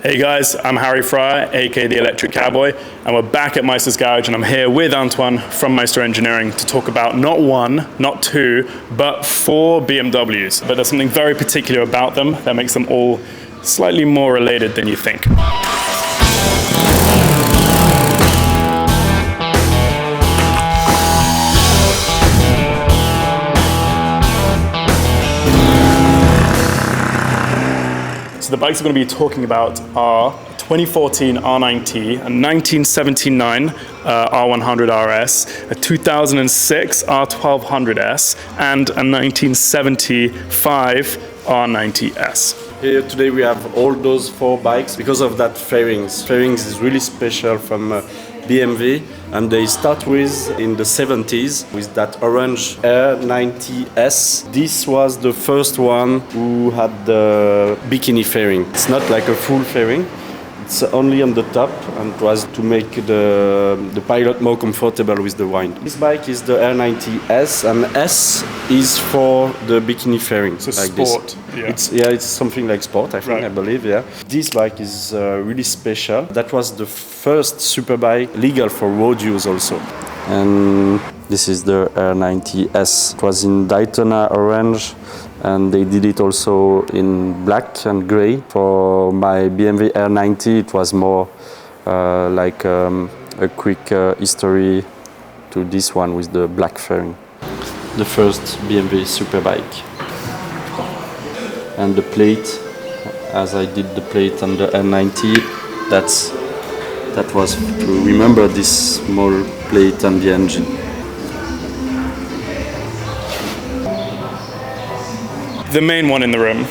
Hey guys, I'm Harry Fryer, aka the Electric Cowboy, and we're back at Meister's Garage, and I'm here with Antoine from Meister Engineering to talk about not one, not two, but 4 BMWs. But there's something very particular about them that makes them all slightly more related than you think. So the bikes we're going to be talking about are 2014 R9T, a 1979 R100 S, a 2006 R1200 S, and a 1975 R90 S. Here today we have all those 4 bikes because of that fairings. Fairings is really special from BMW, and they start with in the 70s with that orange R90 S. This was the first one who had the bikini fairing. It's not like a full fairing. It's only on the top, and it was to make the pilot more comfortable with the wind. This bike is the R90 S, and S is for the bikini fairing. So like sport. This. It's something like sport, I think, right. I believe, yeah. This bike is really special. That was the first superbike legal for road use also. And this is the R90 S. It was in Daytona orange, and they did it also in black and gray. For my BMW R90, it was more like a quick history to this one with the black fairing. The first BMW superbike. And the plate, as I did the plate on the R90, that was to remember this small plate on the engine. The main one in the room,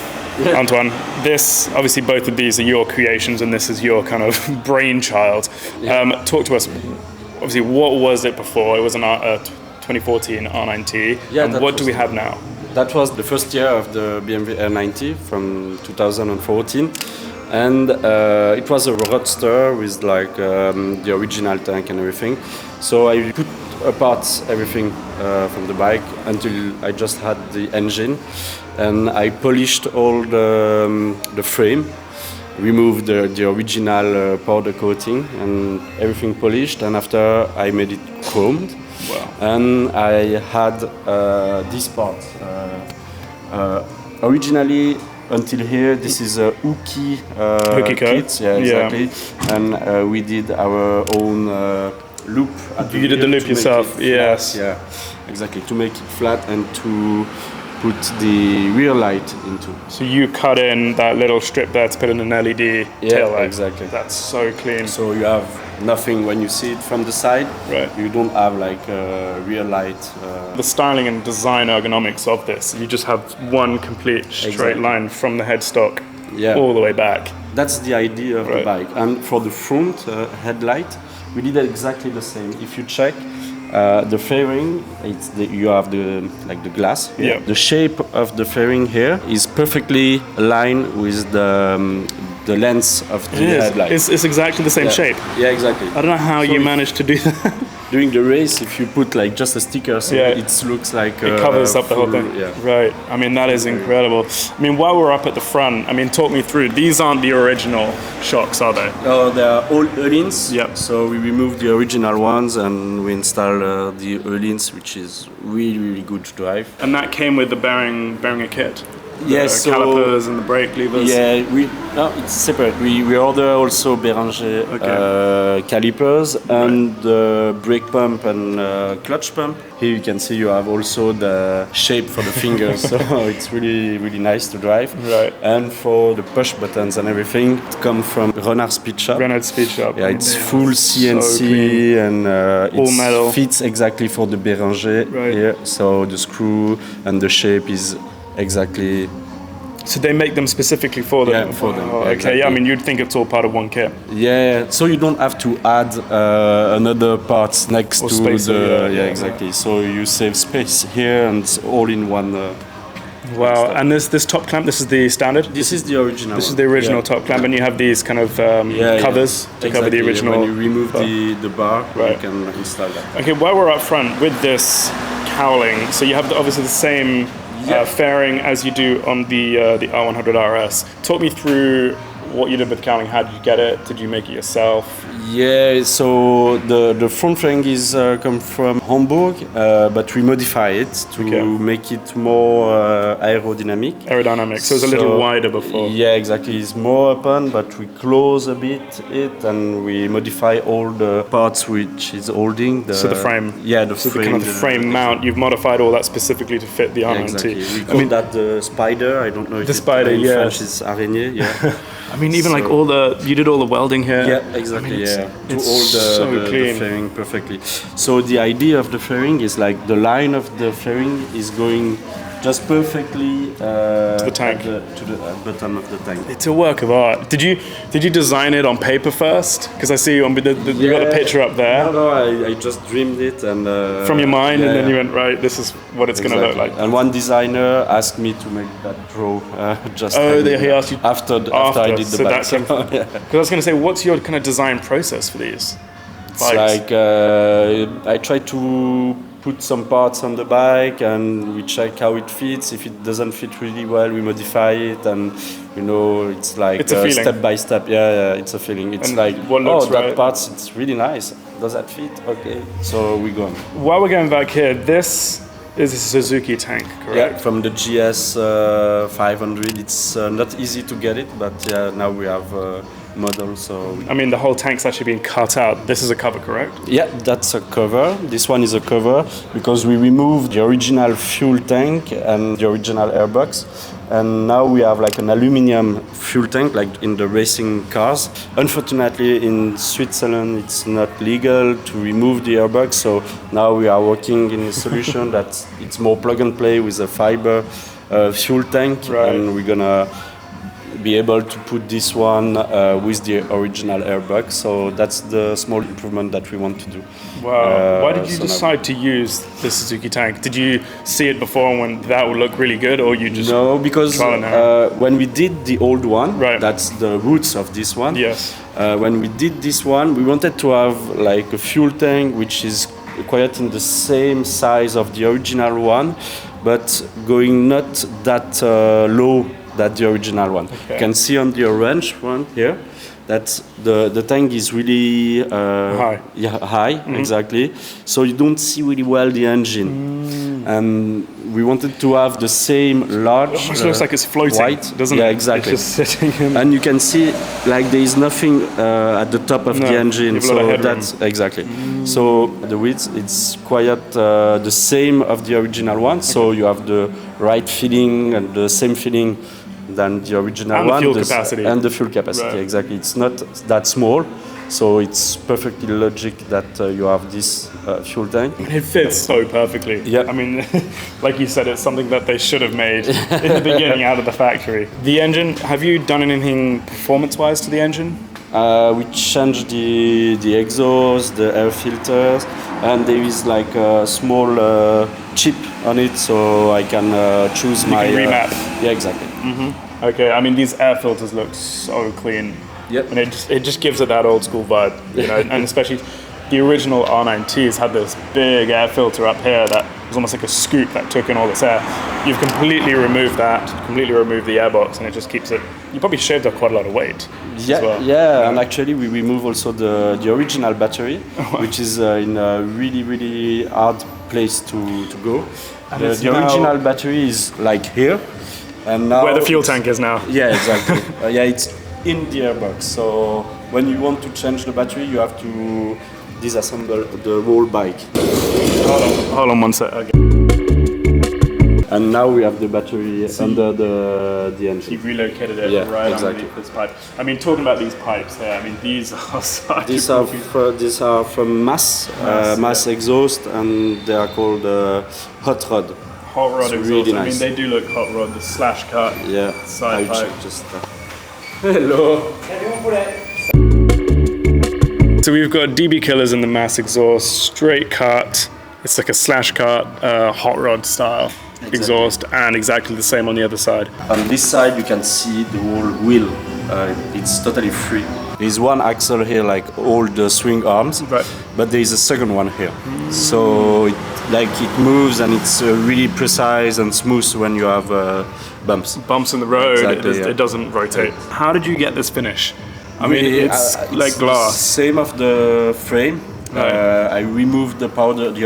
Antoine, this, obviously both of these are your creations and this is your kind of brainchild. Talk to us, obviously, what was it before? It was an 2014 R9T, and what do we have now? That was the first year of the BMW R90 from 2014, and it was a roadster with like the original tank and everything. So I put apart everything from the bike until I just had the engine, and I polished all the frame, removed the original powder coating and everything polished, and after I made it chromed. Wow. And I had this part. Originally, until here, this is a hooky kit. Yeah, exactly. Yeah. And we did our own loop. You did the loop yourself, yes. Yeah, exactly. To make it flat and to put the rear light into. So you cut in that little strip there to put in an LED tail light. Exactly. That's so clean. So you have nothing when you see it from the side. Right. You don't have like a rear light. The styling and design ergonomics of this, you just have one complete straight line from the headstock all the way back. That's the idea of the bike. And for the front headlight, we did exactly the same. If you check, the fairing, you have the glass. Yeah. The shape of the fairing here is perfectly aligned with the length of the headlight. It's exactly the same shape. Yeah, exactly. I don't know how you managed to do that. During the race, if you put like just a sticker, so it looks like it covers up the whole thing. Yeah. Right. I mean, that is incredible. I mean, while we're up at the front, I mean, talk me through. These aren't the original shocks, are they? No, they are all Öhlins. Yep. So we removed the original ones and we installed the Öhlins, which is really, really good to drive. And that came with the bearing kit. Yes, calipers and the brake levers. Yeah, it's separate. We order also Béranger calipers and the brake pump and clutch pump. Here you can see you have also the shape for the fingers, so it's really, really nice to drive. Right. And for the push buttons and everything, it comes from Renard Speed Shop. Renard Speed Shop. Yeah, it's full CNC and all metal. Fits exactly for the Béranger here. So the screw and the shape is exactly. So they make them specifically for them? Yeah, for them. Oh, okay, exactly. I mean, you'd think it's all part of one kit. Yeah, so you don't have to add another parts next to the... Yeah, exactly. So you save space here and it's all in one... Wow, and this top clamp, this is the standard? This is the original. This is the original top clamp, and you have these kind of covers to cover the original. When you remove the bar, you can install that. Okay, while we're up front with this cowling, so you have obviously the same fairing as you do on the R100 RS. Talk me through what you did with cowling. How did you get it? Did you make it yourself? Yeah, so the front fairing is come from Hamburg, but we modify it to make it more aerodynamic. Aerodynamic, so it's a little wider before. Yeah, exactly. It's more open, but we close a bit it, and we modify all the parts which is holding the. So the frame. Yeah, the so frame. The kind of the frame mount. You've modified all that specifically to fit the R90. Yeah, exactly. We call that the spider. I don't know if the spider. In Yeah. French is araignée. Yeah. I mean, even like you did all the welding here. Yeah, exactly. It's all the fairing perfectly. So the idea of the fairing is like the line of the fairing is going just perfectly to the tank, to the bottom of the tank. It's a work of art. Did you design it on paper first? Because I see you on you got a picture up there. No, I just dreamed it and from your mind, and then you went right. This is what it's going to look like. And one designer asked me to make that draw. Just he asked you after I did the bike. Because I was going to say, what's your kind of design process for these? It's like I try to put some parts on the bike and we check how it fits. If it doesn't fit really well, we modify it, and it's like it's a step by step. Yeah, it's a feeling. It's and like that part, it's really nice. Does that fit? Okay, so we go on. While we're going back here, this is a Suzuki tank, correct? Yeah, from the GS 500. It's not easy to get it, but now we have model. So I mean, the whole tank's actually been cut out. This is a cover, correct? Yeah, that's a cover. This one is a cover because we removed the original fuel tank and the original airbox, and now we have like an aluminium fuel tank, like in the racing cars. Unfortunately, in Switzerland, it's not legal to remove the airbox, so now we are working in a solution that it's more plug and play with a fiber fuel tank, and we're gonna be able to put this one with the original airbox. So that's the small improvement that we want to do. Wow. Why did you decide to use the Suzuki tank? Did you see it before when that would look really good, or you just No, because when we did the old one, that's the roots of this one. Yes. When we did this one, we wanted to have like a fuel tank which is quite in the same size of the original one, but going not that low that the original one. Okay. You can see on the orange one here that the tank is really high. Yeah, high, exactly. So you don't see really well the engine. And we wanted to have the same large. It almost looks like it's floating, white, doesn't it? Yeah, exactly. It's just sitting in. And you can see like there is nothing at the top of the engine. So that's exactly. So the width it's quite the same of the original one. So you have the right feeling and the same feeling than the original and one. The fuel capacity. And the fuel capacity, exactly. It's not that small, so it's perfectly logic that you have this fuel tank. It fits so perfectly. Yeah. I mean, like you said, it's something that they should have made in the beginning out of the factory. The engine, have you done anything performance-wise to the engine? We changed the exhaust, the air filters, and there is like a small chip on it, so I can choose my. You can remap. Yeah, exactly. Mm-hmm. Okay, I mean these air filters look so clean. Yep. And it just gives it that old school vibe, and especially the original R9Ts had this big air filter up here that was almost like a scoop that took in all this air. You've completely removed that, completely removed the airbox, and it just keeps it. You probably shaved off quite a lot of weight. Yeah, as well. yeah, and actually we remove also the original battery, which is in a really hard place to go. The original battery is like here, and now where the fuel tank is now. Yeah, exactly. Yeah, it's in the airbox. So when you want to change the battery, you have to disassemble the whole bike. Hold on one sec. Okay. And now we have the battery under the engine. You relocated it underneath this pipe. I mean, talking about these pipes here, I mean, these are these are from Mass exhaust, and they are called hot rod. Hot rod exhaust. Really nice. I mean, they do look hot rod. The slash cut. Yeah. Side pipe. Just. Hello. So we've got DB killers in the Mass exhaust, straight cut. It's like a slash cut, hot rod style exhaust, and exactly the same on the other side. On this side, you can see the whole wheel it's totally free. There's one axle here, like all the swing arms, Right. but there is a second one here. So it moves and it's really precise and smooth when you have bumps. Bumps in the road, Exactly, yeah. it doesn't rotate. How did you get this finish? I mean, it's like glass. Same of the frame. Right. I removed the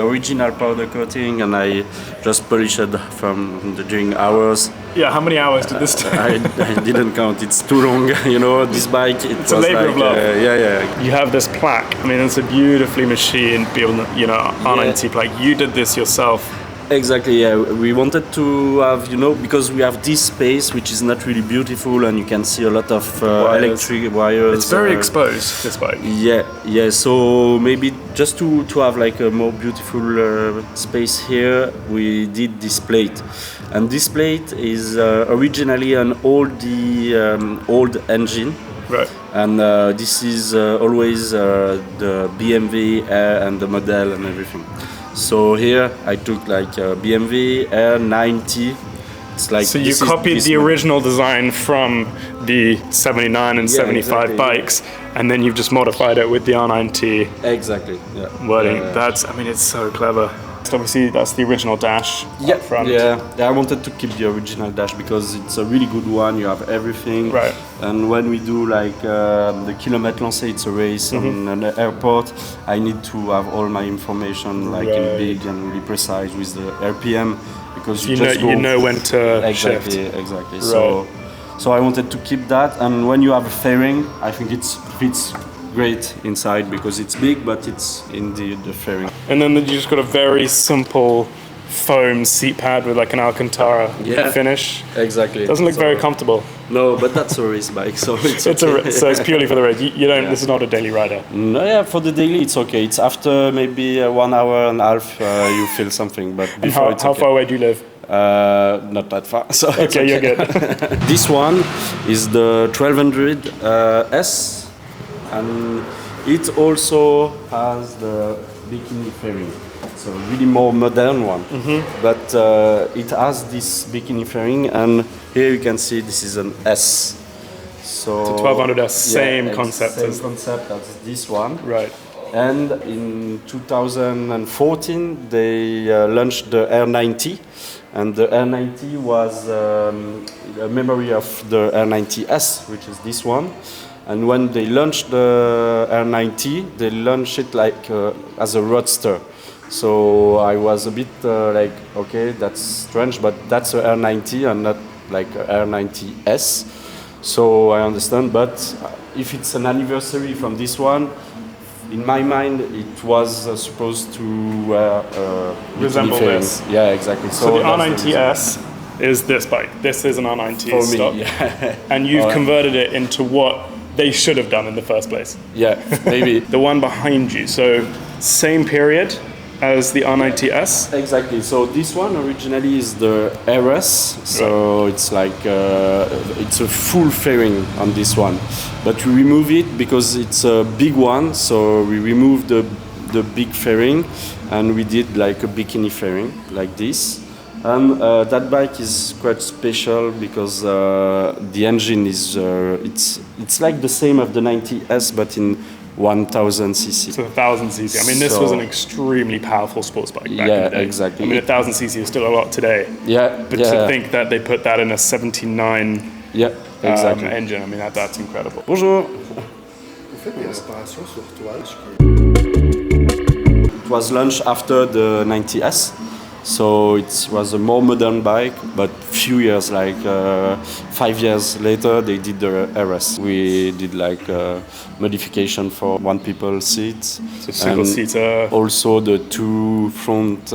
original powder coating, and I just polished it during hours. Yeah, how many hours did this take? I didn't count. It's too long, you know. This bike, it's a labor of love. Yeah. You have this plaque. I mean, it's a beautifully machined, R9T plaque. You did this yourself. Exactly, yeah. We wanted to have, because we have this space which is not really beautiful, and you can see a lot of electric wires. It's very exposed, this bike. Yeah. So maybe just to have like a more beautiful space here, we did this plate. And this plate is originally an old engine. Right. And this is always the BMW and the model and everything. So here I took like BMW R90. It's like so you copied the original design from the 79 and 75 exactly, bikes, and then you've just modified it with the R9T Exactly. Yeah. wording. It's so clever. So obviously that's the original dash up front. Yeah, I wanted to keep the original dash because it's a really good one. You have everything. Right. And when we do like the kilometre lancé, it's a race on an airport, I need to have all my information like in big and really precise with the RPM, because you know when to shift. Exactly. Right. So I wanted to keep that, and when you have a fairing, I think it fits great inside because it's big, but it's in the fairing. And then you just got a very simple foam seat pad with like an Alcantara finish. Exactly. Doesn't look very comfortable. No, but that's a race bike, so it's okay. So it's purely for the race. You don't. This is not a daily rider. No, yeah, for the daily it's okay. It's after maybe 1 hour and a half you feel something, but before How far away do you live? Not that far. So Okay, you're good. This one is the R1200 S, and it also has the bikini fairing. So really more modern one, but it has this bikini fairing, and here you can see this is an S. So the 1200 S, same concept as this one. Right. And in 2014 they launched the R90, and the R90 was a memory of the R90 S, which is this one. And when they launched the R90, they launched it like as a roadster. So I was a bit like, okay, that's strange, but that's a R90 and not like a R90 S. So I understand, but if it's an anniversary from this one, in my mind, it was supposed to resemble this. Yeah, exactly. So the R90 S is this bike. This is an R90 for stock. me, yeah. And you've converted it into what they should have done in the first place. Yeah, maybe. The one behind you. So same period as the R90 S. Exactly. So this one originally is the RS. So it's like it's a full fairing on this one, but we remove it because it's a big one. So we removed the big fairing, and we did like a bikini fairing like this. And that bike is quite special because the engine is it's like the same of the 90 S, but in 1000 cc. So 1000 cc. I mean, this was an extremely powerful sports bike back in the day. Exactly. I mean, 1000 cc is still a lot today. Yeah. But to think that they put that in a 79 exactly. engine, I mean, that's incredible. Bonjour. Vous faites des réparations sur toile. It was launched after the 90 S. So it was a more modern bike, but few years, like 5 years later, they did the RS. We did like modification for one people seats. So single seater. Also the 2 front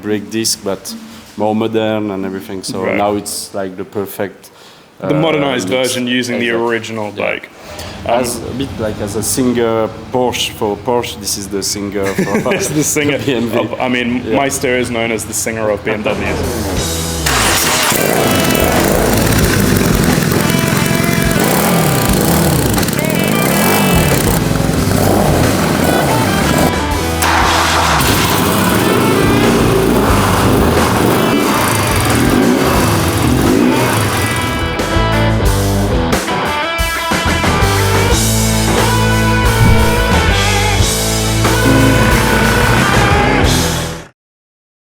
brake disc, but more modern and everything. So now it's like the perfect. The modernized version using the original bike. As a bit like as a singer Porsche for Porsche, this is the singer for It's the singer. BMW. I mean, Meister is known as the singer of BMWs.